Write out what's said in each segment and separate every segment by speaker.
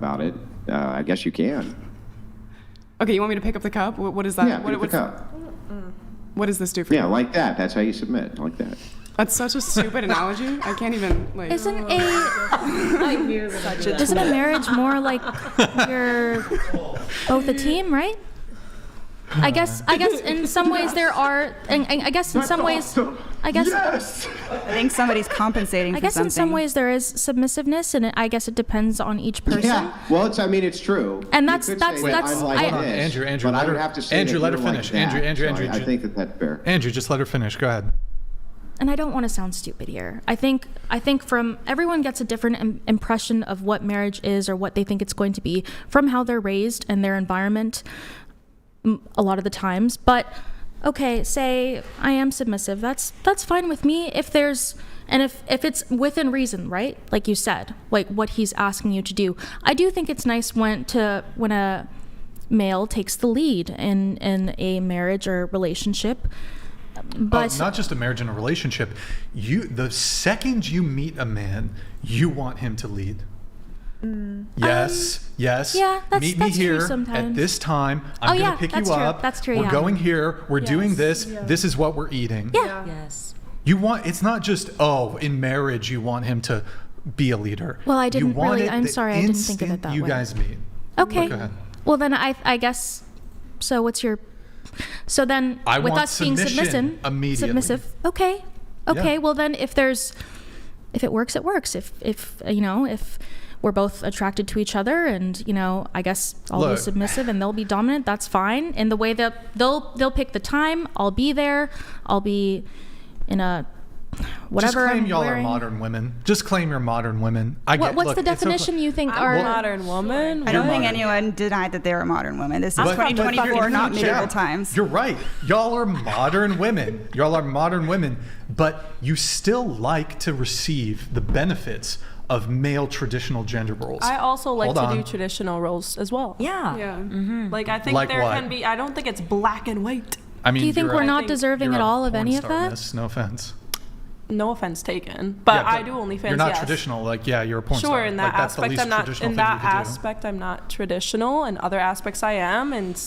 Speaker 1: about it, I guess you can.
Speaker 2: Okay, you want me to pick up the cup? What is that?
Speaker 1: Yeah, pick up the cup.
Speaker 2: What does this do for you?
Speaker 1: Yeah, like that. That's how you submit, like that.
Speaker 2: That's such a stupid analogy. I can't even, like...
Speaker 3: Isn't a marriage more like you're both a team, right? I guess in some ways there are, and I guess in some ways,
Speaker 1: Yes!
Speaker 4: I think somebody's compensating for something.
Speaker 3: in some ways there is submissiveness, and I guess it depends on each person.
Speaker 1: Yeah, well, it's true.
Speaker 3: And
Speaker 1: You
Speaker 3: that's-
Speaker 1: could
Speaker 3: that's-
Speaker 1: say,
Speaker 3: that's-
Speaker 1: I'm like
Speaker 3: I-
Speaker 1: this,
Speaker 5: Andrew,
Speaker 1: but I would have to say
Speaker 5: Andrew,
Speaker 1: that
Speaker 5: let her
Speaker 1: you're like
Speaker 5: finish.
Speaker 1: that.
Speaker 5: Andrew,
Speaker 1: So I think that's fair.
Speaker 5: Andrew, just let her finish. Go ahead.
Speaker 3: And I don't want to sound stupid here. I think from everyone gets a different impression of what marriage is or what they think it's going to be from how they're raised and their environment a lot of the times. But okay, say I am submissive. That's fine with me if it's within reason, right? Like you said, like what he's asking you to do. I do think it's nice when a male takes the lead in a marriage or relationship. But
Speaker 5: not just a marriage and a relationship. The second you meet a man, you want him to lead. Yes.
Speaker 3: yeah,
Speaker 5: Meet me
Speaker 3: that's true
Speaker 5: here
Speaker 3: sometimes.
Speaker 5: at this time. I'm going to pick you up.
Speaker 3: That's true.
Speaker 5: We're
Speaker 3: Yeah.
Speaker 5: going here. We're doing this. This is what we're eating.
Speaker 3: Yeah.
Speaker 6: Yes.
Speaker 5: It's not just, in marriage you want him to be a leader.
Speaker 3: Well, I didn't
Speaker 5: You want
Speaker 3: really.
Speaker 5: it
Speaker 3: I'm
Speaker 5: the
Speaker 3: sorry, I didn't think of it
Speaker 5: instant
Speaker 3: that
Speaker 5: you
Speaker 3: way.
Speaker 5: guys meet.
Speaker 3: Okay.
Speaker 5: Go ahead.
Speaker 3: Well, then I guess. So what's your? So then,
Speaker 5: I
Speaker 3: with
Speaker 5: want
Speaker 3: us being
Speaker 5: submission immediately.
Speaker 3: submissive. Okay. Okay.
Speaker 5: Yeah.
Speaker 3: Well, then, if it works, it works. If we're both attracted to each other, and I guess I'll be submissive and they'll be dominant. That's fine. In the way that they'll pick the time. I'll be there. I'll be in a whatever.
Speaker 5: Just claim
Speaker 3: I'm
Speaker 5: y'all
Speaker 3: wearing.
Speaker 5: are modern women. Just claim you're modern women.
Speaker 3: What's the definition you think
Speaker 6: I'm
Speaker 3: are
Speaker 6: a modern woman.
Speaker 4: I don't think
Speaker 5: modern.
Speaker 4: anyone denied that they're a modern woman. This is
Speaker 5: But-
Speaker 4: 2024, not
Speaker 5: Yeah,
Speaker 4: medieval times.
Speaker 5: You're right. Y'all are modern women. Y'all are modern women, but you still like to receive the benefits of male traditional gender roles.
Speaker 7: I also like
Speaker 5: Hold
Speaker 7: to
Speaker 5: on.
Speaker 7: do traditional roles as well.
Speaker 6: Yeah.
Speaker 2: Yeah.
Speaker 7: Like I think
Speaker 5: Like
Speaker 7: there
Speaker 5: what?
Speaker 7: can be. I don't think it's black and white.
Speaker 5: I mean,
Speaker 3: Do you think
Speaker 5: you're
Speaker 3: we're
Speaker 5: a-
Speaker 3: not
Speaker 7: think
Speaker 3: deserving
Speaker 5: you're
Speaker 3: at
Speaker 5: a
Speaker 3: all of
Speaker 5: porn
Speaker 3: any of
Speaker 5: star,
Speaker 3: that?
Speaker 5: miss. No offense.
Speaker 7: No offense taken, but
Speaker 5: Yeah,
Speaker 7: I do OnlyFans.
Speaker 5: You're not
Speaker 7: yes.
Speaker 5: traditional. Like, yeah, you're a porn star.
Speaker 7: Sure, in that
Speaker 5: Like, that's the
Speaker 7: aspect,
Speaker 5: least
Speaker 7: I'm not.
Speaker 5: traditional
Speaker 7: In
Speaker 5: thing you
Speaker 7: that
Speaker 5: could do.
Speaker 7: aspect, I'm not traditional. In other aspects, I am. And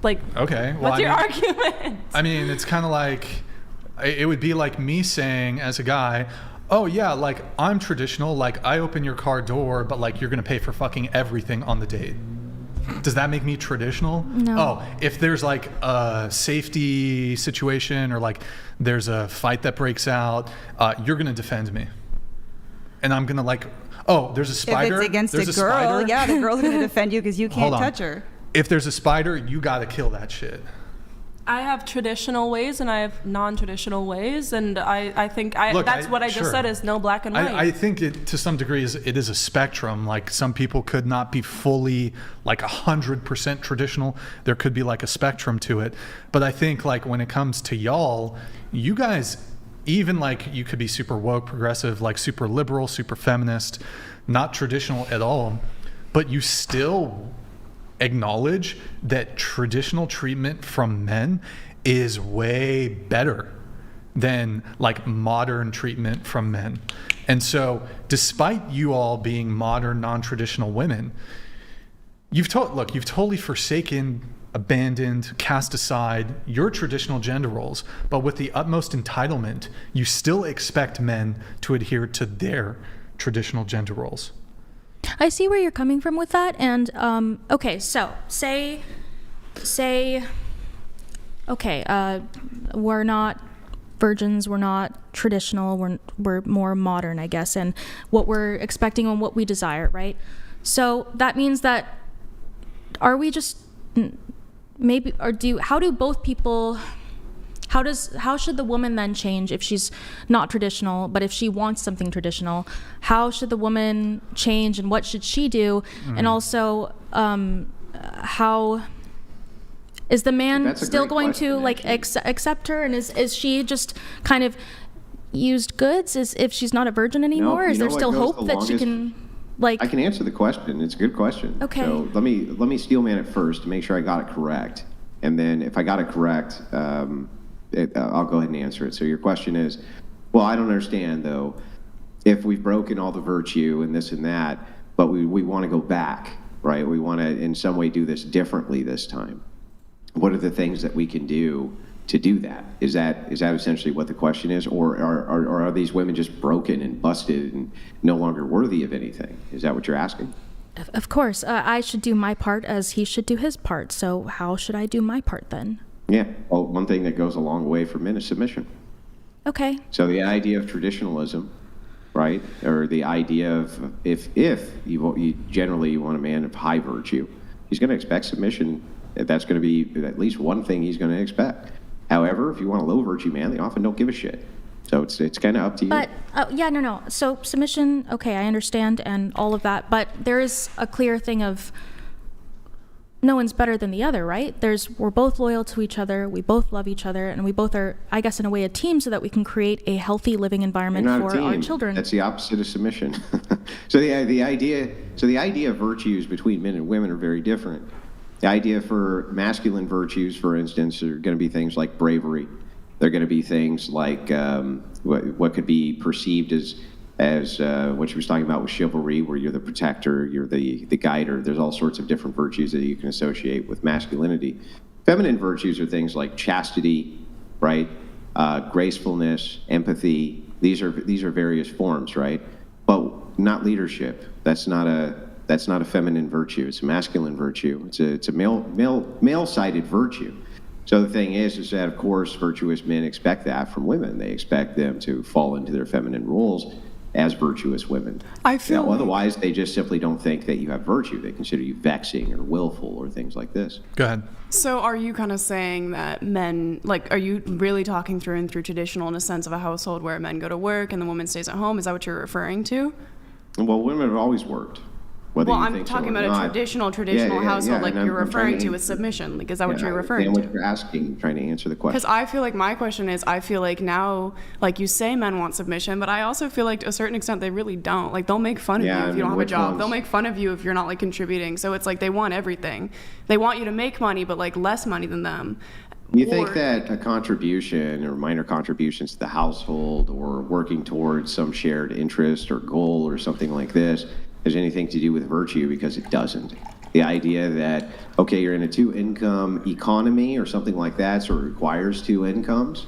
Speaker 7: like,
Speaker 5: Okay. Well,
Speaker 7: what's your
Speaker 5: I mean,
Speaker 7: argument?
Speaker 5: I mean, it's kind of like, it would be like me saying as a guy, oh yeah, like I'm traditional, like I open your car door, but like you're gonna pay for fucking everything on the date. Does that make me traditional?
Speaker 3: No.
Speaker 5: Oh, if there's like a safety situation or like there's a fight that breaks out, you're gonna defend me. And I'm gonna like, oh, there's a spider.
Speaker 4: If it's against
Speaker 5: there's
Speaker 4: a girl,
Speaker 5: spider.
Speaker 4: yeah, the girl's going to defend you because you can't
Speaker 5: Hold on.
Speaker 4: touch her.
Speaker 5: If there's a spider, you gotta kill that shit.
Speaker 7: I have traditional ways and I have non-traditional ways, and I think
Speaker 5: Look,
Speaker 7: that's what I just
Speaker 5: sure.
Speaker 7: said is no black and white.
Speaker 5: I think it, to some degree, it is a spectrum. Like some people could not be fully like 100% traditional. There could be like a spectrum to it. But I think like when it comes to y'all, you guys, even like you could be super woke, progressive, like super liberal, super feminist, not traditional at all, but you still acknowledge that traditional treatment from men is way better than like modern treatment from men. And so despite you all being modern, non-traditional women, you've totally forsaken, abandoned, cast aside your traditional gender roles, but with the utmost entitlement, you still expect men to adhere to their traditional gender roles.
Speaker 3: I see where you're coming from with that, and okay, so say, okay, we're not virgins, we're not traditional, we're more modern, I guess, and what we're expecting and what we desire, right? So that means that are we just maybe, or how do both people? How should the woman then change if she's not traditional, but if she wants something traditional? How should the woman change and what should she do? And also, how is the man
Speaker 1: That's a
Speaker 3: still
Speaker 1: great
Speaker 3: going
Speaker 1: question,
Speaker 3: to like accept her? And is she just kind of used goods as if she's not a virgin anymore?
Speaker 1: you
Speaker 3: Is
Speaker 1: know
Speaker 3: there
Speaker 1: what
Speaker 3: still
Speaker 1: goes
Speaker 3: hope
Speaker 1: the
Speaker 3: that she
Speaker 1: longest?
Speaker 3: can like?
Speaker 1: I can answer the question. It's a good question.
Speaker 3: Okay.
Speaker 1: So let me steelman it first to make sure I got it correct. And then if I got it correct, I'll go ahead and answer it. So your question is, well, I don't understand though, if we've broken all the virtue and this and that, but we want to go back. right? We want to, in some way, do this differently this time. What are the things that we can do to do that? Is that essentially what the question is? Or are these women just broken and busted and no longer worthy of anything? Is that what you're asking?
Speaker 3: Of course, I should do my part as he should do his part. So how should I do my part then?
Speaker 1: Yeah. Well, one thing that goes a long way for men is submission.
Speaker 3: Okay.
Speaker 1: So the idea of traditionalism, right, or the idea of if you generally want a man of high virtue, he's going to expect submission. That's going to be at least one thing he's going to expect. However, if you want a low virtue man, they often don't give a shit. So it's kind of up to you.
Speaker 3: But no. So submission, okay, I understand and all of that, but there is a clear thing of no one's better than the other, right? We're both loyal to each other, we both love each other, and we both are, I guess, in a way, a team so that we can create a healthy living environment for our children.
Speaker 1: That's the opposite of submission. So the idea of virtues between men and women are very different. The idea for masculine virtues, for instance, are going to be things like bravery. They're going to be things like what could be perceived as what she was talking about with chivalry, where you're the protector, you're the guider. There's all sorts of different virtues that you can associate with masculinity. Feminine virtues are things like chastity, right? Gracefulness, empathy. These are various forms, right? But not leadership. That's not a feminine virtue. It's a masculine virtue. It's a male-sided virtue. So the thing is that, of course, virtuous men expect that from women. They expect them to fall into their feminine roles as virtuous women.
Speaker 2: I feel like-
Speaker 1: otherwise, they just simply don't think that you have virtue. They consider you vexing or willful or things like this.
Speaker 5: Go ahead.
Speaker 2: So are you kind of saying that men, like, are you really talking through and through traditional in a sense of a household where men go to work and the woman stays at home? Is that what you're referring to?
Speaker 1: Well, women have always worked. Whether
Speaker 2: Well,
Speaker 1: you
Speaker 2: I'm
Speaker 1: think so
Speaker 2: talking
Speaker 1: or
Speaker 2: about
Speaker 1: not.
Speaker 2: a traditional
Speaker 1: Yeah,
Speaker 2: household, like
Speaker 1: and
Speaker 2: you're
Speaker 1: I'm trying
Speaker 2: referring to with submission. Like, is that what you're referring
Speaker 1: And
Speaker 2: to?
Speaker 1: what you're asking, trying to answer the question.
Speaker 2: Because I feel like my question is, I feel like now, like you say men want submission, but I also feel like to a certain extent they really don't. Like they'll make fun of you if you don't have a
Speaker 1: which
Speaker 2: job.
Speaker 1: ones?
Speaker 2: They'll make fun of you if you're not like contributing. So it's like they want everything. They want you to make money, but like less money than them.
Speaker 1: You think that a contribution or minor contributions to the household or working towards some shared interest or goal or something like this has anything to do with virtue? Because it doesn't. The idea that, okay, you're in a two-income economy or something like that, so it requires two incomes,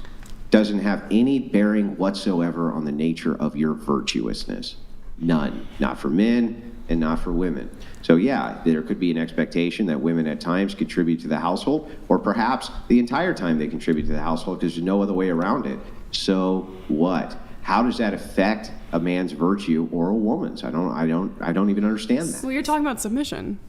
Speaker 1: doesn't have any bearing whatsoever on the nature of your virtuousness. None. Not for men and not for women. So yeah, there could be an expectation that women at times contribute to the household, or perhaps the entire time they contribute to the household because there's no other way around it. So what? How does that affect a man's virtue or a woman's? I don't even understand that.
Speaker 2: Well, you're talking about submission.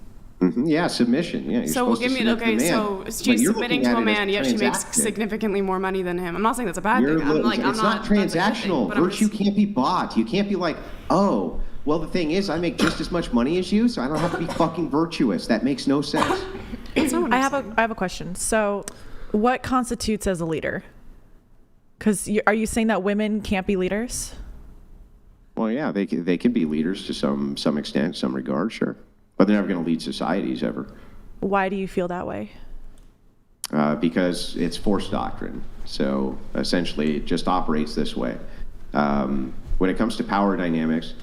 Speaker 1: Yeah, submission. Yeah. You're
Speaker 2: So well,
Speaker 1: supposed to
Speaker 2: give me
Speaker 1: submit to the man.
Speaker 2: so
Speaker 1: But
Speaker 2: she's
Speaker 1: you're
Speaker 2: submitting
Speaker 1: looking
Speaker 2: to a
Speaker 1: at it as
Speaker 2: man, yet she makes
Speaker 1: transaction.
Speaker 2: significantly more money than him. I'm not saying that's a bad
Speaker 1: You're
Speaker 2: thing. I'm like,
Speaker 1: it's
Speaker 2: I'm
Speaker 1: not
Speaker 2: not. that's a good thing,
Speaker 1: transactional.
Speaker 2: but I'm
Speaker 1: Virtue
Speaker 2: just-
Speaker 1: can't be bought. You can't be like, oh, well, the thing is, I make just as much money as you, so I don't have to be fucking virtuous. That makes no sense.
Speaker 2: That's not what I'm
Speaker 6: I
Speaker 2: saying.
Speaker 6: have a question. So, what constitutes as a leader? Because are you saying that women can't be leaders?
Speaker 1: Well, yeah, they can be leaders to some extent, some regard, sure, but they're never going to lead societies ever,
Speaker 6: Why do you feel that way?
Speaker 1: because it's force doctrine. So essentially, it just operates this way. When it comes to power dynamics,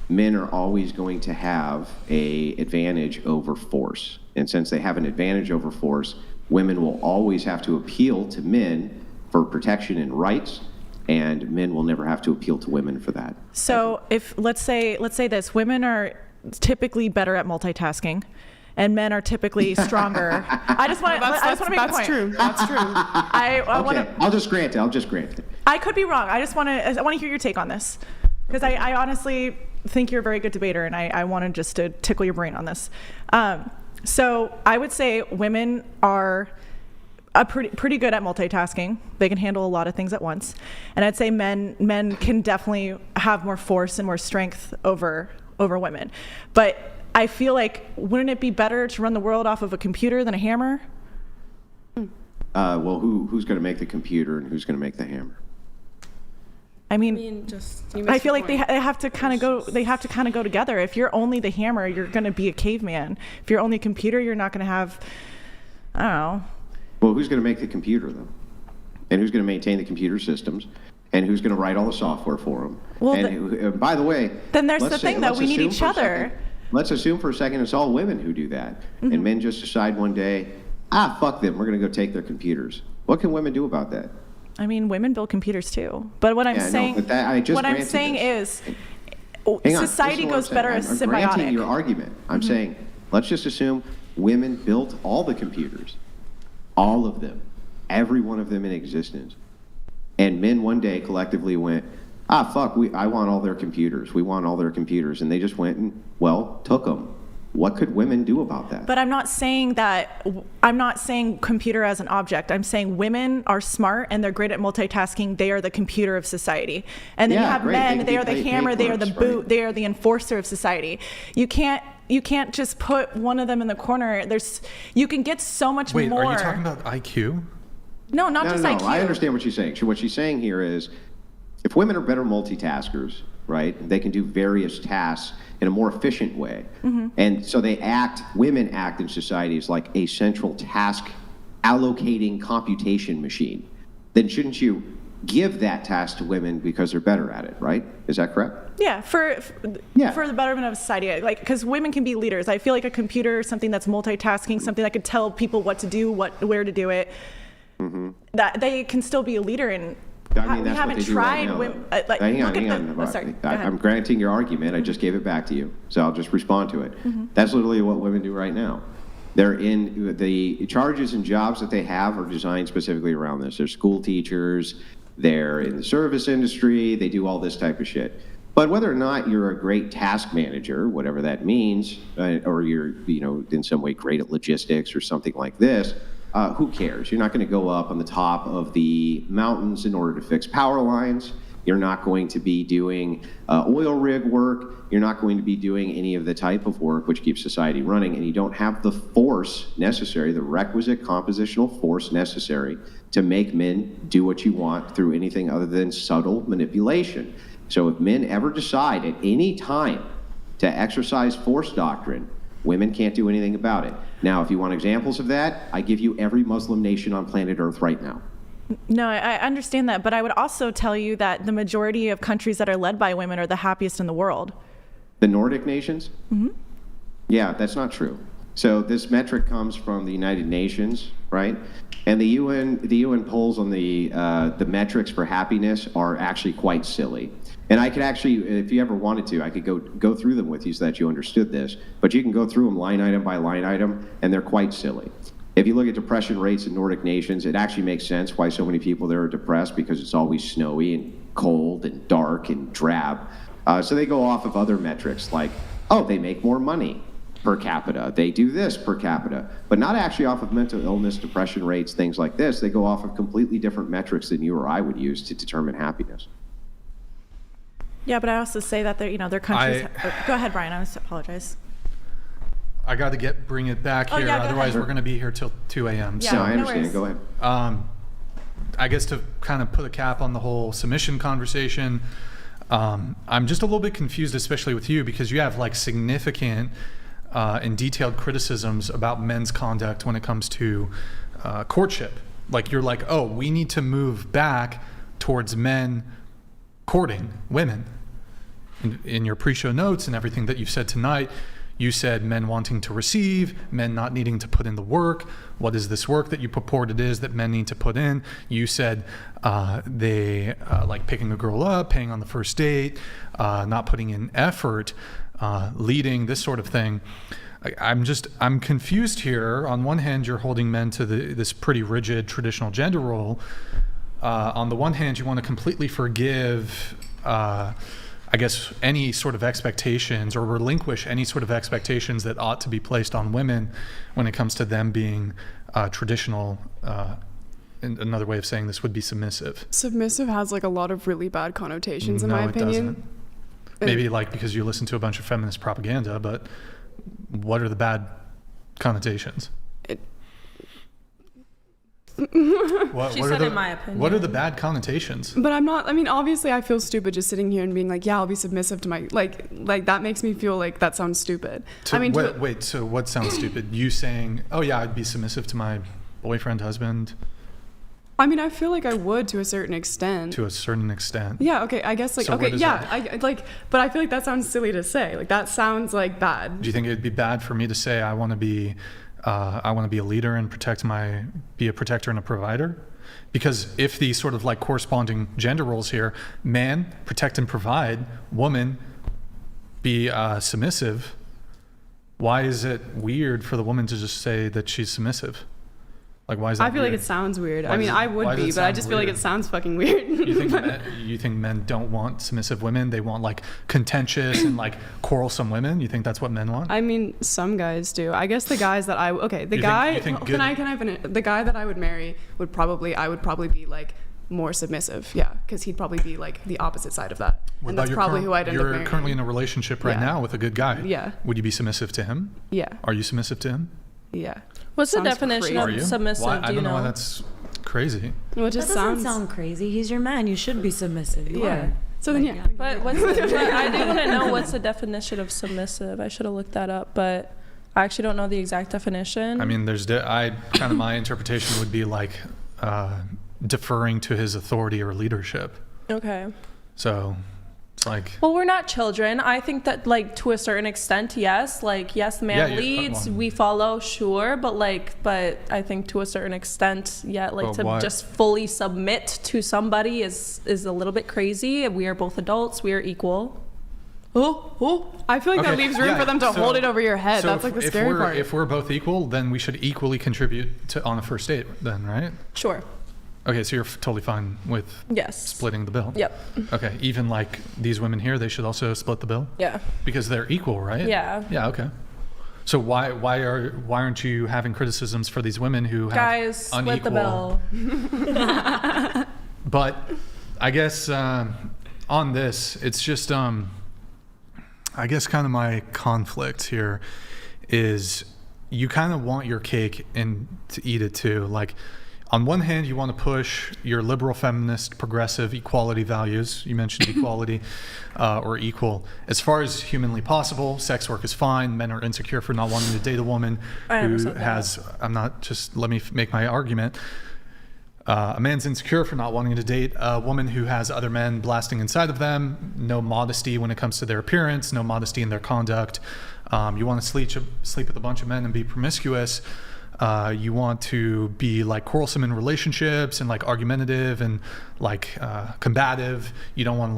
Speaker 1: men are always going to have a advantage over force, and since they have an advantage over force, women will always have to appeal to men for protection and rights, and men will never have to appeal to women for that.
Speaker 6: So, if let's say this, women are typically better at multitasking, and men are typically stronger. I just want to make a
Speaker 2: That's
Speaker 6: point.
Speaker 2: true. That's true.
Speaker 6: I want
Speaker 1: Okay,
Speaker 6: to.
Speaker 1: I'll just grant it.
Speaker 6: I could be wrong. I want to hear your take on this, because I honestly think you're a very good debater, and I wanted just to tickle your brain on this. So I would say women are pretty good at multitasking. They can handle a lot of things at once, and I'd say men can definitely have more force and more strength over women. But I feel like, wouldn't it be better to run the world off of a computer than a hammer?
Speaker 1: Well, who's going to make the computer and who's going to make the hammer?
Speaker 6: I mean,
Speaker 2: You
Speaker 6: I
Speaker 2: missed
Speaker 6: feel
Speaker 2: the
Speaker 6: like they
Speaker 2: point.
Speaker 6: have to kind of go. They have to kind of go together. If you're only the hammer, you're going to be a caveman. If you're only a computer, you're not going to have. I don't know.
Speaker 1: Well, who's going to make the computer, though? And who's going to maintain the computer systems? And who's going to write all the software for them?
Speaker 6: Well,
Speaker 1: and by the way,
Speaker 6: Then there's
Speaker 1: let's
Speaker 6: the thing,
Speaker 1: say-
Speaker 6: though.
Speaker 1: let's
Speaker 6: We need
Speaker 1: assume
Speaker 6: each
Speaker 1: for a
Speaker 6: other.
Speaker 1: second- let's assume for a second it's all women who do that. And men just decide one day, fuck them, we're going to go take their computers. What can women do about that?
Speaker 6: I mean, women build computers too. But what I'm
Speaker 1: Yeah, I know,
Speaker 6: saying,
Speaker 1: but that- I just
Speaker 6: what I'm
Speaker 1: granted
Speaker 6: saying
Speaker 1: this.
Speaker 6: is,
Speaker 1: Hang on,
Speaker 6: society
Speaker 1: listen to what
Speaker 6: goes
Speaker 1: I'm
Speaker 6: better
Speaker 1: saying.
Speaker 6: as
Speaker 1: I'm granting
Speaker 6: symbiotic.
Speaker 1: your argument. I'm saying, let's just assume women built all the computers, all of them, every one of them in existence. And men one day collectively went, fuck, I want all their computers. We want all their computers. And they just went and, took them. What could women do about that?
Speaker 6: But I'm not saying computer as an object. I'm saying women are smart and they're great at multitasking. They are the computer of society. And then you have
Speaker 1: great. They
Speaker 6: men,
Speaker 1: can
Speaker 6: they
Speaker 1: be
Speaker 6: are the
Speaker 1: paid
Speaker 6: hammer, they are the
Speaker 1: clerks,
Speaker 6: boot,
Speaker 1: right?
Speaker 6: they are the enforcer of society. You can't just put one of them in the corner. You can get so much
Speaker 5: Wait,
Speaker 6: more.
Speaker 5: are you talking about IQ?
Speaker 6: No, not just IQ.
Speaker 1: I understand what she's saying. So what she's saying here is, if women are better multitaskers, right, they can do various tasks in a more efficient way. And so women act in society as like a central task allocating computation machine. Then shouldn't you give that task to women because they're better at it, right? Is that correct?
Speaker 6: Yeah, for
Speaker 1: Yeah.
Speaker 6: the betterment of society, like because women can be leaders. I feel like a computer, something that's multitasking, something that could tell people what to do, where to do it. That they can still be a leader in.
Speaker 1: I mean,
Speaker 6: We
Speaker 1: that's
Speaker 6: haven't
Speaker 1: what they do right
Speaker 6: tried
Speaker 1: now,
Speaker 6: women.
Speaker 1: though. Hang on.
Speaker 6: Sorry, go ahead.
Speaker 1: I'm granting your argument. I just gave it back to you, so I'll just respond to it. That's literally what women do right now. They're in the charges and jobs that they have are designed specifically around this. They're school teachers. They're in the service industry. They do all this type of shit. But whether or not you're a great task manager, whatever that means, or you're in some way great at logistics or something like this, who cares? You're not going to go up on the top of the mountains in order to fix power lines. You're not going to be doing oil rig work. You're not going to be doing any of the type of work which keeps society running, and you don't have the force necessary, the requisite compositional force necessary to make men do what you want through anything other than subtle manipulation. So if men ever decide at any time to exercise force doctrine, women can't do anything about it. Now, if you want examples of that, I give you every Muslim nation on planet Earth right now.
Speaker 6: No, I understand that, but I would also tell you that the majority of countries that are led by women are the happiest in the world.
Speaker 1: The Nordic nations? Yeah, that's not true. So this metric comes from the United Nations, right? And the UN polls on the metrics for happiness are actually quite silly. And I could actually, if you ever wanted to, I could go through them with you so that you understood this. But you can go through them line item by line item, and they're quite silly. If you look at depression rates in Nordic nations, it actually makes sense why so many people there are depressed, because it's always snowy and cold and dark and drab. So they go off of other metrics like, they make more money per capita. They do this per capita, but not actually off of mental illness, depression rates, things like this. They go off of completely different metrics than you or I would use to determine happiness.
Speaker 6: Yeah, but I also say that their countries. Go ahead, Brian. I apologize.
Speaker 5: I got to bring it back here,
Speaker 6: yeah, go
Speaker 5: otherwise
Speaker 6: ahead.
Speaker 5: we're going to be here till 2 a.m.
Speaker 6: Yeah.
Speaker 1: No, I
Speaker 6: no
Speaker 1: understand.
Speaker 6: worries.
Speaker 1: Go ahead.
Speaker 5: I guess to kind of put a cap on the whole submission conversation, I'm just a little bit confused, especially with you, because you have like significant and detailed criticisms about men's conduct when it comes to courtship. Like you're like, we need to move back towards men courting women. In your pre-show notes and everything that you've said tonight, you said men wanting to receive, men not needing to put in the work. What is this work that you purported is that men need to put in? You said they like picking a girl up, paying on the first date, not putting in effort, leading, this sort of thing. I'm confused here. On one hand, you're holding men to this pretty rigid traditional gender role. On the one hand, you want to completely forgive I guess any sort of expectations, or relinquish any sort of expectations that ought to be placed on women when it comes to them being traditional. Another way of saying this would be submissive.
Speaker 2: Submissive has like a lot of really bad connotations in
Speaker 5: No,
Speaker 2: my
Speaker 5: it
Speaker 2: opinion.
Speaker 5: doesn't. Maybe like because you listen to a bunch of feminist propaganda, but what are the bad connotations? What
Speaker 7: She
Speaker 5: are
Speaker 7: said
Speaker 5: the,
Speaker 7: in my opinion.
Speaker 5: What are the bad connotations?
Speaker 2: But I'm not, I mean, obviously I feel stupid just sitting here and being like, yeah, I'll be submissive to my, like that makes me feel like that sounds stupid.
Speaker 5: Wait, so what sounds stupid? You saying, oh yeah, I'd be submissive to my boyfriend, husband?
Speaker 2: I mean, I feel like I would to a certain extent.
Speaker 5: To a certain extent.
Speaker 2: Yeah, okay, I guess, like,
Speaker 5: So
Speaker 2: okay,
Speaker 5: where does
Speaker 2: yeah,
Speaker 5: that-
Speaker 2: but I feel like that sounds silly to say. Like, that sounds, like, bad.
Speaker 5: Do you think it'd be bad for me to say I want to be a leader and be a protector and a provider? Because if the sort of like corresponding gender roles here, man, protect and provide, woman, be submissive, why is it weird for the woman to just say that she's submissive? Like, why is that
Speaker 2: I feel like
Speaker 5: weird?
Speaker 2: it sounds weird.
Speaker 5: Why
Speaker 2: I mean,
Speaker 5: does it-
Speaker 2: I would
Speaker 5: why does
Speaker 2: be,
Speaker 5: it
Speaker 2: but I
Speaker 5: sound
Speaker 2: just feel like
Speaker 5: weird?
Speaker 2: it sounds fucking weird.
Speaker 5: You think men don't want submissive women? They want like contentious and like quarrelsome women? You think that's what men want?
Speaker 2: I mean, some guys do. I guess the guys that
Speaker 5: You think
Speaker 2: can I finish? The guy that I would marry I would probably be like more submissive. Yeah, because he'd probably be like the opposite side of that.
Speaker 5: What
Speaker 2: And
Speaker 5: about
Speaker 2: that's
Speaker 5: your
Speaker 2: probably who I'd end up
Speaker 5: You're
Speaker 2: marrying.
Speaker 5: currently in a relationship right
Speaker 2: Yeah.
Speaker 5: now with a good guy.
Speaker 2: Yeah.
Speaker 5: Would you be submissive to him?
Speaker 2: Yeah.
Speaker 5: Are you submissive to him?
Speaker 2: Yeah.
Speaker 7: What's the
Speaker 2: Sounds
Speaker 7: definition
Speaker 2: crazy.
Speaker 5: Are
Speaker 7: of
Speaker 5: you?
Speaker 7: submissive?
Speaker 5: Why?
Speaker 7: Do
Speaker 5: I
Speaker 7: you
Speaker 5: don't know why
Speaker 7: know?
Speaker 5: that's crazy.
Speaker 2: Well, it
Speaker 8: That
Speaker 2: just
Speaker 8: doesn't
Speaker 2: sounds.
Speaker 8: sound crazy. He's your man. You should be submissive. You
Speaker 2: Yeah.
Speaker 8: are.
Speaker 2: So then,
Speaker 8: Like,
Speaker 2: yeah.
Speaker 7: But I do want to know what's the definition of submissive. I should have looked that up, but I actually don't know the exact definition.
Speaker 5: I mean, my interpretation would be like deferring to his authority or leadership.
Speaker 7: Okay.
Speaker 5: So it's like,
Speaker 7: Well, we're not children. I think that, like, to a certain extent, yes. Like, yes, the man
Speaker 5: Yeah,
Speaker 7: leads,
Speaker 5: well-
Speaker 7: we follow, sure. But I think to a certain extent, yeah, like,
Speaker 5: But
Speaker 7: to
Speaker 5: why-
Speaker 7: just fully submit to somebody is a little bit crazy. We are both adults. We are equal. Oh.
Speaker 2: I feel like that
Speaker 5: Okay,
Speaker 2: leaves room
Speaker 5: yeah,
Speaker 2: for them to
Speaker 5: so-
Speaker 2: hold it over your head.
Speaker 5: so
Speaker 2: That's like the scary part.
Speaker 5: If we're both equal, then we should equally contribute on a first date, then, right?
Speaker 7: Sure.
Speaker 5: Okay, so you're totally fine with
Speaker 7: Yes.
Speaker 5: splitting the bill?
Speaker 7: Yep.
Speaker 5: Okay, even like these women here, they should also split the bill?
Speaker 7: Yeah.
Speaker 5: Because they're equal, right?
Speaker 7: Yeah.
Speaker 5: Yeah, okay. So why aren't you having criticisms for these women who have
Speaker 7: Guys, split the
Speaker 5: unequal?
Speaker 7: bill.
Speaker 5: But I guess on this, it's just I guess kind of my conflict here is you kind of want your cake and to eat it too. Like, on one hand, you want to push your liberal, feminist, progressive equality values. You mentioned equality or equal. As far as humanly possible, sex work is fine. Men are insecure for not wanting to date a woman
Speaker 7: I never
Speaker 5: who
Speaker 7: said that.
Speaker 5: has, let me make my argument. A man's insecure for not wanting to date a woman who has other men blasting inside of them, no modesty when it comes to their appearance, no modesty in their conduct. You want to sleep with a bunch of men and be promiscuous. You want to be like quarrelsome in relationships and like argumentative and like combative. You don't want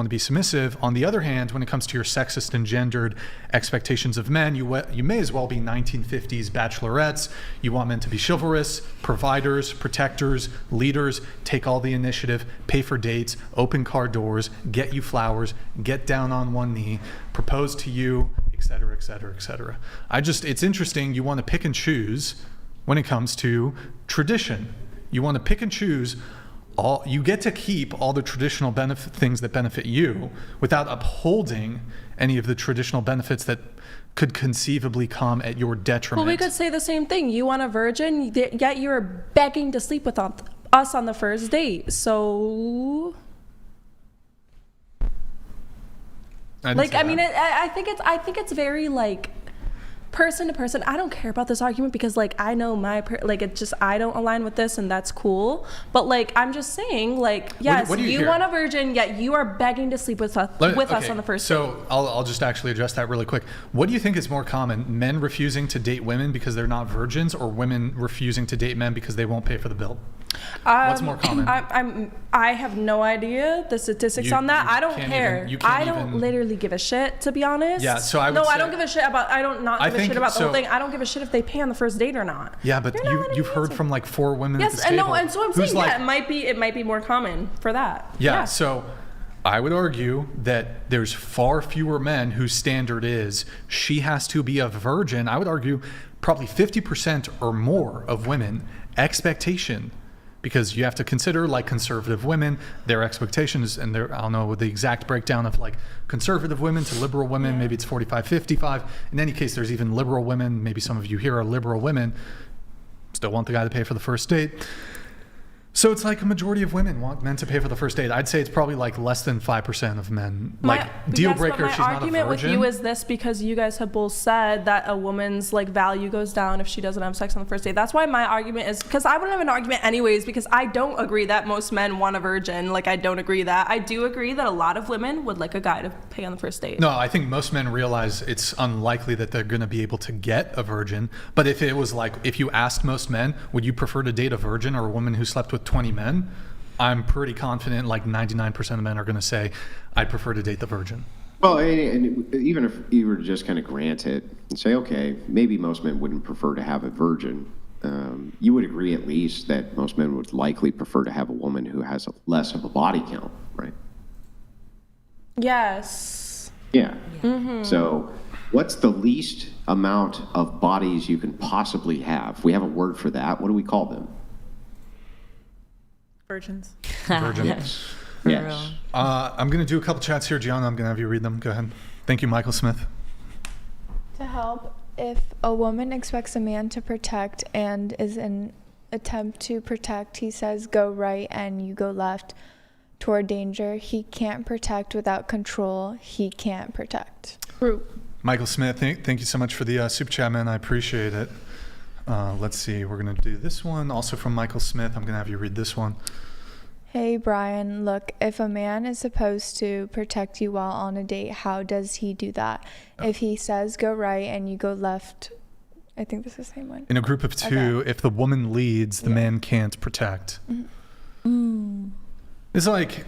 Speaker 5: to be submissive. On the other hand, when it comes to your sexist and gendered expectations of men, you may as well be 1950s bachelorettes. You want men to be chivalrous, providers, protectors, leaders, take all the initiative, pay for dates, open car doors, get you flowers, get down on one knee, propose to you, et cetera, et cetera, et cetera. It's interesting. You want to pick and choose when it comes to tradition. You want to pick and choose. You get to keep all the traditional things that benefit you without upholding any of the traditional benefits that could conceivably come at your detriment.
Speaker 7: Well, we could say the same thing. You want a virgin, yet you're begging to sleep with us on the first date. So,
Speaker 5: I
Speaker 7: think it's very like person to person. I don't care about this argument because like I know I don't align with this and that's cool. But like I'm just saying like yes,
Speaker 5: what do you
Speaker 7: you
Speaker 5: hear?
Speaker 7: want a virgin, yet you are begging to sleep with us on the first date.
Speaker 5: So I'll just actually address that really quick. What do you think is more common? Men refusing to date women because they're not virgins, or women refusing to date men because they won't pay for the bill? What's more common?
Speaker 7: I have no idea the statistics
Speaker 5: You-
Speaker 7: on that.
Speaker 5: you
Speaker 7: I don't
Speaker 5: can't
Speaker 7: care.
Speaker 5: even- you can't
Speaker 7: I don't
Speaker 5: even-
Speaker 7: literally give a shit, to be honest.
Speaker 5: Yeah, so I would
Speaker 7: No, I
Speaker 5: say-
Speaker 7: don't give a shit about. I don't not
Speaker 5: I
Speaker 7: give a
Speaker 5: think
Speaker 7: shit about the
Speaker 5: so.
Speaker 7: whole thing. I don't give a shit if they pay on the first date or not.
Speaker 5: Yeah, but
Speaker 7: You're not letting
Speaker 5: you've
Speaker 7: me
Speaker 5: heard
Speaker 7: answer.
Speaker 5: from like 4 women at
Speaker 7: Yes,
Speaker 5: this
Speaker 7: and
Speaker 5: table.
Speaker 7: no, and so I'm
Speaker 5: who's
Speaker 7: saying
Speaker 5: like,
Speaker 7: it might be more common for that.
Speaker 5: Yeah, so I would argue that there's far fewer men whose standard is she has to be a virgin. I would argue probably 50% or more of women expectation, because you have to consider like conservative women, their expectations, and I don't know the exact breakdown of like conservative women to liberal women, maybe it's 45, 55. In any case, there's even liberal women, maybe some of you here are liberal women, still want the guy to pay for the first date. So it's like a majority of women want men to pay for the first date. I'd say it's probably like less than 5% of men. Deal breaker if she's not a virgin.
Speaker 7: My argument with you is this, because you guys have both said that a woman's like value goes down if she doesn't have sex on the first date. That's why my argument is, because I wouldn't have an argument anyways, because I don't agree that most men want a virgin. Like, I don't agree that. I do agree that a lot of women would like a guy to pay on the first date.
Speaker 5: No, I think most men realize it's unlikely that they're going to be able to get a virgin. But if it was like, if you asked most men, would you prefer to date a virgin or a woman who slept with 20 men? I'm pretty confident like 99% of men are going to say, I'd prefer to date the virgin.
Speaker 1: Well, and even if you were to just kind of grant it and say, okay, maybe most men wouldn't prefer to have a virgin, you would agree at least that most men would likely prefer to have a woman who has less of a body count, right?
Speaker 7: Yes.
Speaker 1: Yeah. Mm-hmm. So what's the least amount of bodies you can possibly have? We have a word for that. What do we call them?
Speaker 6: Virgins.
Speaker 5: Virgin.
Speaker 1: Yes. Yes.
Speaker 5: I'm going to do a couple chats here. Gianna, I'm going to have you read them. Go ahead. Thank you, Michael Smith.
Speaker 9: To help, if a woman expects a man to protect and is an attempt to protect, he says go right and you go left toward danger. He can't protect without control. He can't protect.
Speaker 2: True.
Speaker 5: Michael Smith, thank you so much for the super chat, man. I appreciate it. Let's see. We're going to do this one. Also from Michael Smith. I'm going to have you read this one.
Speaker 9: Hey, Brian, look, if a man is supposed to protect you while on a date, how does he do that? If he says go right and you go left, I think this is the same one.
Speaker 5: In a group of two,
Speaker 9: Okay.
Speaker 5: if the woman leads, the man can't protect. It's like,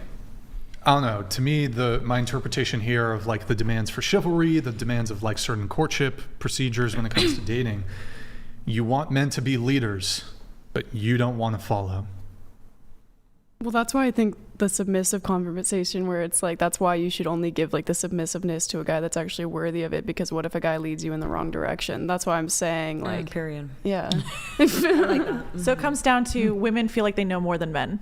Speaker 5: I don't know, to me, my interpretation here of like the demands for chivalry, the demands of like certain courtship procedures when it comes to dating, you want men to be leaders, but you don't want to follow.
Speaker 2: Well, that's why I think the submissive conversation where it's like, that's why you should only give like the submissiveness to a guy that's actually worthy of it, because what if a guy leads you in the wrong direction? That's why I'm saying like,
Speaker 8: period.
Speaker 2: yeah.
Speaker 8: I like that.
Speaker 6: So it comes down to women feel like they know more than men.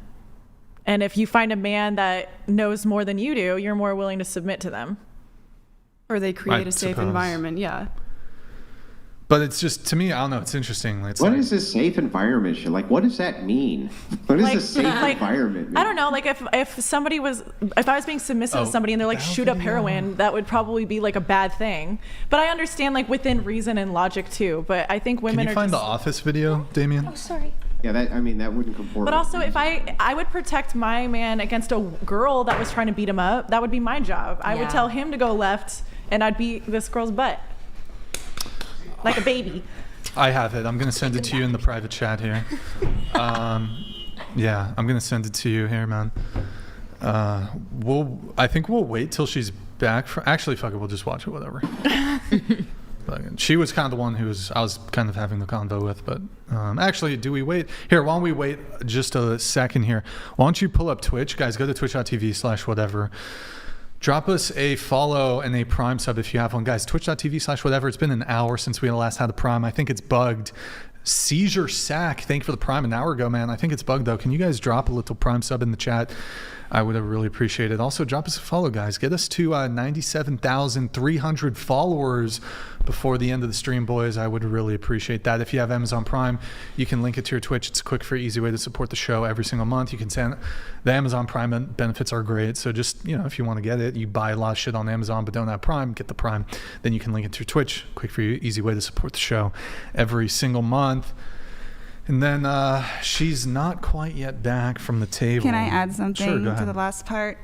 Speaker 6: And if you find a man that knows more than you do, you're more willing to submit to them.
Speaker 2: Or they create
Speaker 5: I
Speaker 2: a safe
Speaker 5: suppose.
Speaker 2: environment. Yeah.
Speaker 5: But it's just, to me, I don't know, it's interesting. It's
Speaker 1: What
Speaker 5: like,
Speaker 1: is this safe environment shit? Like, what does that mean? What does a safe environment mean?
Speaker 6: I don't know. Like if I was being submissive to somebody and they're like
Speaker 5: that
Speaker 6: shoot up
Speaker 5: video.
Speaker 6: heroin, that would probably be like a bad thing. But I understand like within reason and logic too. But I think women
Speaker 5: Can you
Speaker 6: are
Speaker 5: find
Speaker 6: just,
Speaker 5: the Office video, Damien?
Speaker 9: Sorry.
Speaker 1: Yeah, that wouldn't comport.
Speaker 6: But
Speaker 1: with
Speaker 6: also, if
Speaker 1: reason.
Speaker 6: I would protect my man against a girl that was trying to beat him up, that would be my job. I would
Speaker 8: Yeah.
Speaker 6: tell him to go left, and I'd beat this girl's butt like a baby.
Speaker 5: I have it. I'm going to send it to you in the private chat here. Yeah, I'm going to send it to you here, man. I think we'll wait till she's back. Actually, fuck it. We'll just watch it, whatever. She was kind of the one I was kind of having the convo with, but actually, do we wait? Here, why don't we wait just a second here? Why don't you pull up Twitch? Guys, go to twitch.tv/whatever. Drop us a follow and a Prime sub if you have one. Guys, twitch.tv/whatever. It's been an hour since we last had a Prime. I think it's bugged. Seizure Sack, thank you for the Prime an hour ago, man. I think it's bugged, though. Can you guys drop a little Prime sub in the chat? I would have really appreciated it. Also, drop us a follow, guys. Get us to 97,300 followers before the end of the stream, boys. I would really appreciate that. If you have Amazon Prime, you can link it to your Twitch. It's a quick, free, easy way to support the show every single month. You can send the Amazon Prime benefits are great. So just, if you want to get it, you buy a lot of shit on Amazon but don't have Prime, get the Prime. Then you can link it to your Twitch. Quick, free, easy way to support the show every single month. And then she's not quite yet back from the table.
Speaker 4: Can I add something
Speaker 5: Sure, go
Speaker 4: to
Speaker 5: ahead.
Speaker 4: the last part?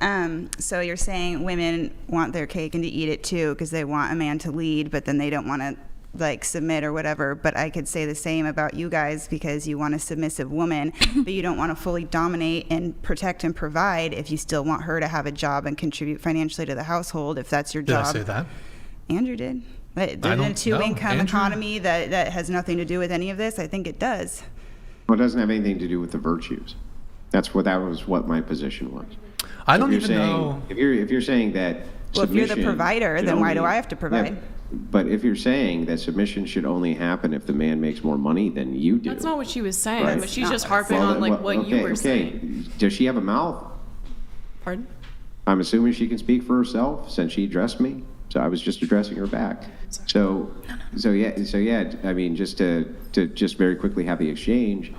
Speaker 4: So you're saying women want their cake and to eat it too because they want a man to lead, but then they don't want to like submit or whatever. But I could say the same about you guys because you want a submissive woman, but you don't want to fully dominate and protect and provide if you still want her to have a job and contribute financially to the household if that's your
Speaker 5: Did
Speaker 4: job.
Speaker 5: I say that?
Speaker 4: Andrew did. But
Speaker 5: I
Speaker 4: in a
Speaker 5: don't know.
Speaker 4: two-income
Speaker 5: Andrew?
Speaker 4: economy that has nothing to do with any of this, I think it does.
Speaker 1: Well, it doesn't have anything to do with the virtues. That was what my position was.
Speaker 5: I don't
Speaker 1: If
Speaker 5: even
Speaker 1: you're saying-
Speaker 5: know.
Speaker 1: If you're saying that
Speaker 4: Well, if you're the
Speaker 1: submission
Speaker 4: provider,
Speaker 1: should
Speaker 4: then why do
Speaker 1: only-
Speaker 4: I have to provide?
Speaker 1: Yeah, but if you're saying that submission should only happen if the man makes more money than you do.
Speaker 2: That's not what she was saying,
Speaker 1: Right.
Speaker 2: but she's
Speaker 4: Not
Speaker 2: just
Speaker 4: what I
Speaker 2: harping on like what you were
Speaker 1: okay.
Speaker 2: saying.
Speaker 1: Does she have a mouth?
Speaker 2: Pardon?
Speaker 1: I'm assuming she can speak for herself since she addressed me. So I was just addressing her back. So yeah. I mean, just to just very quickly have the exchange.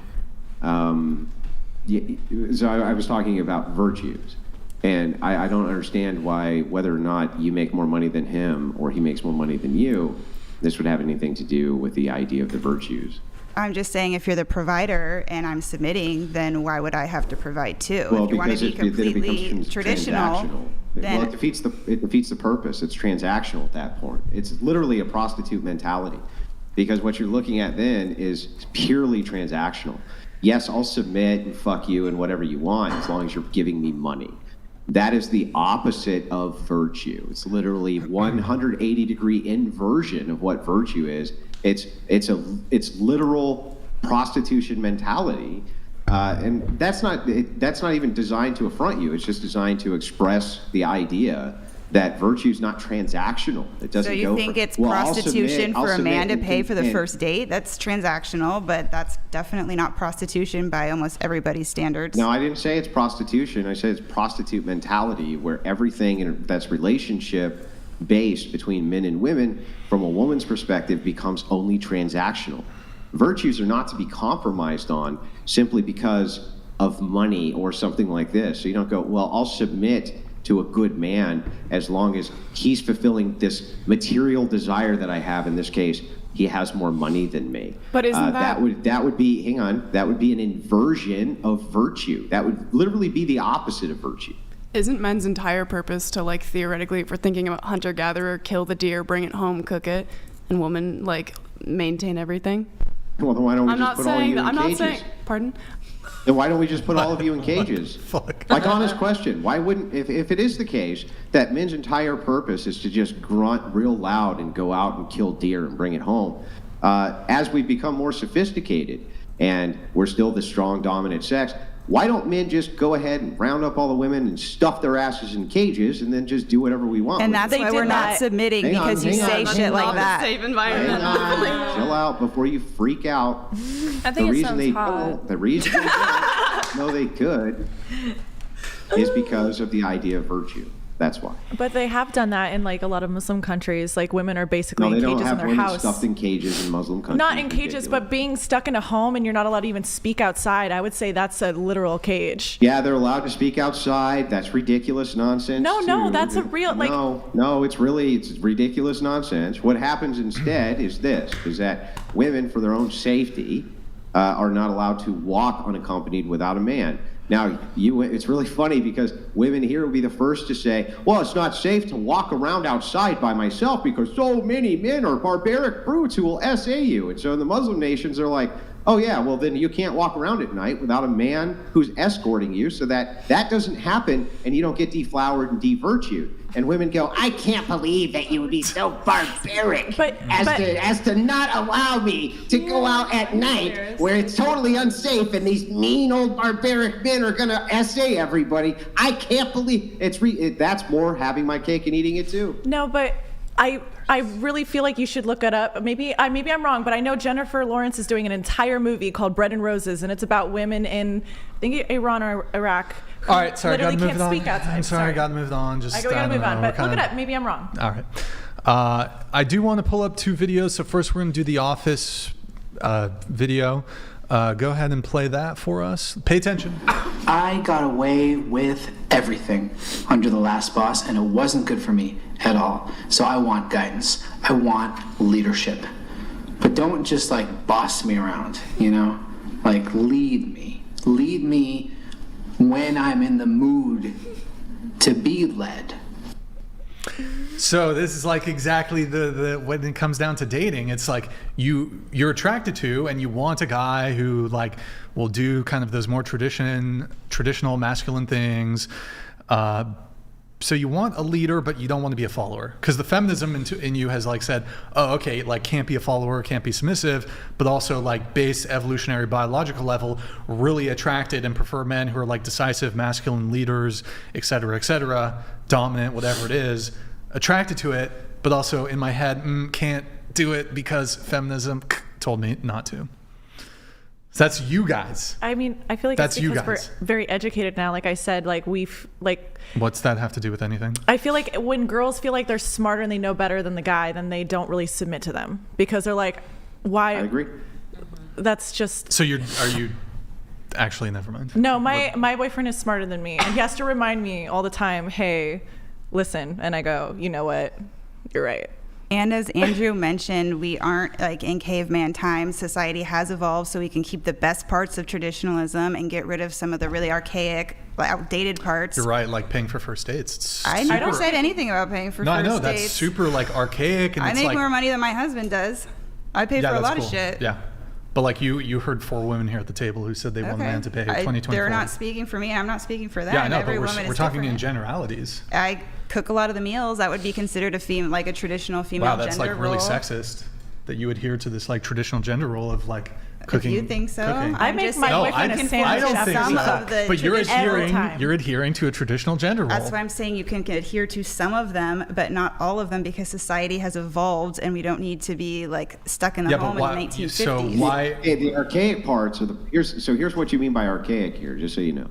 Speaker 1: So I was talking about virtues. And I don't understand why, whether or not you make more money than him or he makes more money than you, this would have anything to do with the idea of the virtues.
Speaker 4: I'm just saying, if you're the provider and I'm submitting, then why would I have to provide too?
Speaker 1: Well,
Speaker 4: if you want
Speaker 1: because
Speaker 4: to be completely traditional, then
Speaker 1: well, it defeats the purpose. It's transactional at that point. It's literally a prostitute mentality, because what you're looking at then is purely transactional. Yes, I'll submit and fuck you and whatever you want as long as you're giving me money. That is the opposite of virtue. It's literally 180-degree inversion of what virtue is. It's literal prostitution mentality, and that's not even designed to affront you. It's just designed to express the idea that virtue is not transactional. It doesn't.
Speaker 4: So you think it's prostitution for a man to pay for the first date? That's transactional, but that's definitely not prostitution by almost everybody's standards.
Speaker 1: No, I didn't say it's prostitution. I said it's prostitute mentality, where everything that's relationship based between men and women, from a woman's perspective, becomes only transactional. Virtues are not to be compromised on simply because of money or something like this. So you don't go, well, I'll submit to a good man as long as he's fulfilling this material desire that I have. In this case, he has more money than me.
Speaker 2: But isn't
Speaker 1: that would be, hang on, that would be an inversion of virtue. That would literally be the opposite of virtue.
Speaker 2: Isn't men's entire purpose to, like, theoretically, if we're thinking about hunter-gatherer, kill the deer, bring it home, cook it, and woman, like, maintain everything?
Speaker 1: Well, then why don't we just put all of you in cages?
Speaker 2: Pardon?
Speaker 1: Then why don't we just put all of you in cages?
Speaker 5: Fuck.
Speaker 1: Like, honest question, why wouldn't, if it is the case that men's entire purpose is to just grunt real loud and go out and kill deer and bring it home, as we become more sophisticated and we're still the strong dominant sex, why don't men just go ahead and round up all the women and stuff their asses in cages and then just do whatever we want?
Speaker 4: And that's why we're not submitting, because you say shit like that.
Speaker 2: Safe environment.
Speaker 1: Chill out before you freak out.
Speaker 7: I think it sounds hot.
Speaker 1: The reason they don't know they could is because of the idea of virtue. That's why.
Speaker 6: But they have done that in, like, a lot of Muslim countries. Like, women are basically
Speaker 1: No, they
Speaker 6: in
Speaker 1: don't
Speaker 6: cages in
Speaker 1: have
Speaker 6: their
Speaker 1: women
Speaker 6: house.
Speaker 1: stuffed in cages in Muslim countries.
Speaker 6: Not in cages, but being stuck in a home and you're not allowed to even speak outside. I would say that's a literal cage.
Speaker 1: Yeah, they're allowed to speak outside. That's ridiculous nonsense.
Speaker 6: No,
Speaker 1: too.
Speaker 6: that's a real, like.
Speaker 1: No, it's ridiculous nonsense. What happens instead is that women, for their own safety, are not allowed to walk unaccompanied without a man. Now, it's really funny because women here will be the first to say, well, it's not safe to walk around outside by myself because so many men are barbaric brutes who will SA you. And so in the Muslim nations, they're like, oh, yeah, well, then you can't walk around at night without a man who's escorting you, so that doesn't happen and you don't get deflowered and devirtued. And women go, I can't believe that you would be so barbaric as to not allow me to go out at night where it's totally unsafe and these mean old barbaric men are going to SA everybody. I can't believe that's more having my cake and eating it too.
Speaker 6: No, but I really feel like you should look it up. Maybe I'm wrong, but I know Jennifer Lawrence is doing an entire movie called Bread and Roses, and it's about women in, I think, Iran or Iraq.
Speaker 5: All right, sorry,
Speaker 6: literally
Speaker 5: gotta move
Speaker 6: can't
Speaker 5: it on.
Speaker 6: speak outside.
Speaker 5: I'm sorry, gotta move it on.
Speaker 6: We gotta move on, but look it up. Maybe I'm wrong.
Speaker 5: All right. I do want to pull up two videos. So first, we're going to do the Office video. Go ahead and play that for us. Pay attention.
Speaker 10: I got away with everything under the last boss, and it wasn't good for me at all. So I want guidance. I want leadership. But don't just, like, boss me around, you know? Like, lead me. Lead me when I'm in the mood to be led.
Speaker 5: So this is like exactly the when it comes down to dating, it's like you're attracted to and you want a guy who, like, will do kind of those more traditional masculine things. So you want a leader, but you don't want to be a follower, because the feminism in you has, like, said, oh, okay, like, can't be a follower, can't be submissive, but also, like, base evolutionary biological level, really attracted and prefer men who are, like, decisive masculine leaders, et cetera, dominant, whatever it is, attracted to it, but also in my head, can't do it because feminism told me not to. So that's you guys.
Speaker 6: I mean, I feel like
Speaker 5: that's
Speaker 6: it's because we're very educated now. Like I said, like
Speaker 5: what's that have to do with anything?
Speaker 6: I feel like when girls feel like they're smarter and they know better than the guy, then they don't really submit to them, because they're like, why?
Speaker 1: I agree.
Speaker 6: That's just.
Speaker 5: So are you Actually, never mind.
Speaker 6: No, my boyfriend is smarter than me, and he has to remind me all the time, hey, listen. And I go, you know what? You're right.
Speaker 4: And as Andrew mentioned, we aren't like in caveman times. Society has evolved so we can keep the best parts of traditionalism and get rid of some of the really archaic, outdated parts.
Speaker 5: You're right, like paying for first dates. It's
Speaker 4: I never said anything about paying for
Speaker 5: No,
Speaker 4: first
Speaker 5: I know,
Speaker 4: dates.
Speaker 5: that's super like archaic. And
Speaker 4: I
Speaker 5: it's
Speaker 4: make
Speaker 5: like,
Speaker 4: more money than my husband does. I pay
Speaker 5: yeah,
Speaker 4: for a
Speaker 5: that's
Speaker 4: lot
Speaker 5: cool.
Speaker 4: of shit.
Speaker 5: Yeah. But like you heard 4 women here at the table who said they want a man to pay 2024.
Speaker 4: They're not speaking for me. I'm not speaking for them.
Speaker 5: Yeah, I know,
Speaker 4: Every
Speaker 5: but
Speaker 4: woman
Speaker 5: we're
Speaker 4: is
Speaker 5: talking in
Speaker 4: different.
Speaker 5: generalities.
Speaker 4: I cook a lot of the meals. That would be considered like a traditional female
Speaker 5: Wow,
Speaker 4: gender
Speaker 5: that's like
Speaker 4: role.
Speaker 5: really sexist that you adhere to this like traditional gender role of like cooking.
Speaker 4: If you think so,
Speaker 5: cooking.
Speaker 6: I make my boyfriend a sandwich
Speaker 5: I don't
Speaker 6: after
Speaker 5: think
Speaker 6: we
Speaker 5: so.
Speaker 6: cook.
Speaker 5: But
Speaker 6: Every time.
Speaker 5: you're adhering to a traditional gender role.
Speaker 4: That's why I'm saying you can adhere to some of them, but not all of them, because society has evolved and we don't need to be like stuck in the home in the 1950s.
Speaker 5: So why?
Speaker 1: The archaic parts of here's what you mean by archaic here, just so you know.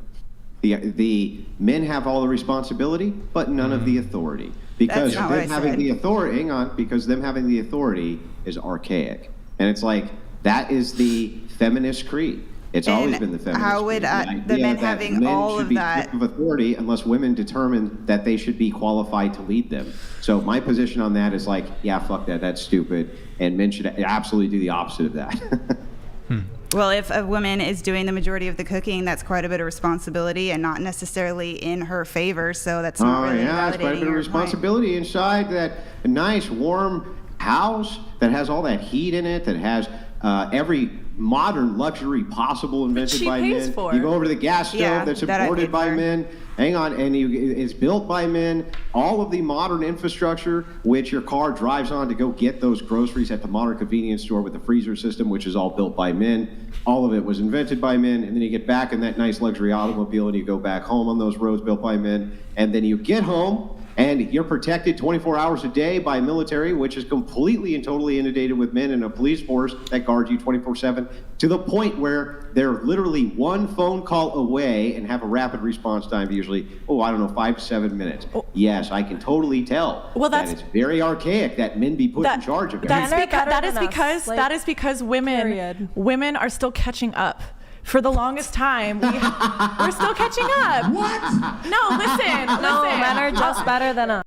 Speaker 1: The men have all the responsibility, but none of the authority. Because
Speaker 4: That's not what I
Speaker 1: them having
Speaker 4: said.
Speaker 1: the authority, hang on, because them having the authority is archaic. And it's like, that is the feminist creed. It's always
Speaker 4: And
Speaker 1: been the feminist
Speaker 4: how would
Speaker 1: creed.
Speaker 4: the
Speaker 1: idea
Speaker 4: men
Speaker 1: that
Speaker 4: having
Speaker 1: men
Speaker 4: all
Speaker 1: should
Speaker 4: of
Speaker 1: be
Speaker 4: that-
Speaker 1: stripped of authority unless women determine that they should be qualified to lead them. So my position on that is like, yeah, fuck that, that's stupid. And men should absolutely do the opposite of that.
Speaker 4: Well, if a woman is doing the majority of the cooking, that's quite a bit of responsibility and not necessarily in her favor. So that's not really
Speaker 1: yeah, it's quite a
Speaker 4: validating
Speaker 1: bit of
Speaker 4: your
Speaker 1: responsibility inside that nice warm house that has all that heat in it, that has every modern luxury possible invented
Speaker 7: she
Speaker 1: by
Speaker 7: pays
Speaker 1: men.
Speaker 7: for.
Speaker 1: You go over to the gas stove
Speaker 4: Yeah,
Speaker 1: that's
Speaker 4: that I
Speaker 1: imported
Speaker 4: paid
Speaker 1: by
Speaker 4: for.
Speaker 1: men. Hang on, and it's built by men. All of the modern infrastructure, which your car drives on to go get those groceries at the modern convenience store with the freezer system, which is all built by men. All of it was invented by men, and then you get back in that nice luxury automobile and you go back home on those roads built by men, and then you get home and you're protected 24 hours a day by military, which is completely and totally inundated with men, and a police force that guards you 24/7, to the point where they're literally one phone call away and have a rapid response time, usually, 5 to 7 minutes. Yes, I can totally tell
Speaker 6: Well,
Speaker 1: that it's very archaic that men be put in charge of
Speaker 6: That's
Speaker 1: everything.
Speaker 7: Men are better than us.
Speaker 6: that is because
Speaker 7: period.
Speaker 6: women are still catching up. For the longest time, we're still catching up. What? No, listen.
Speaker 7: No, men are just better than us.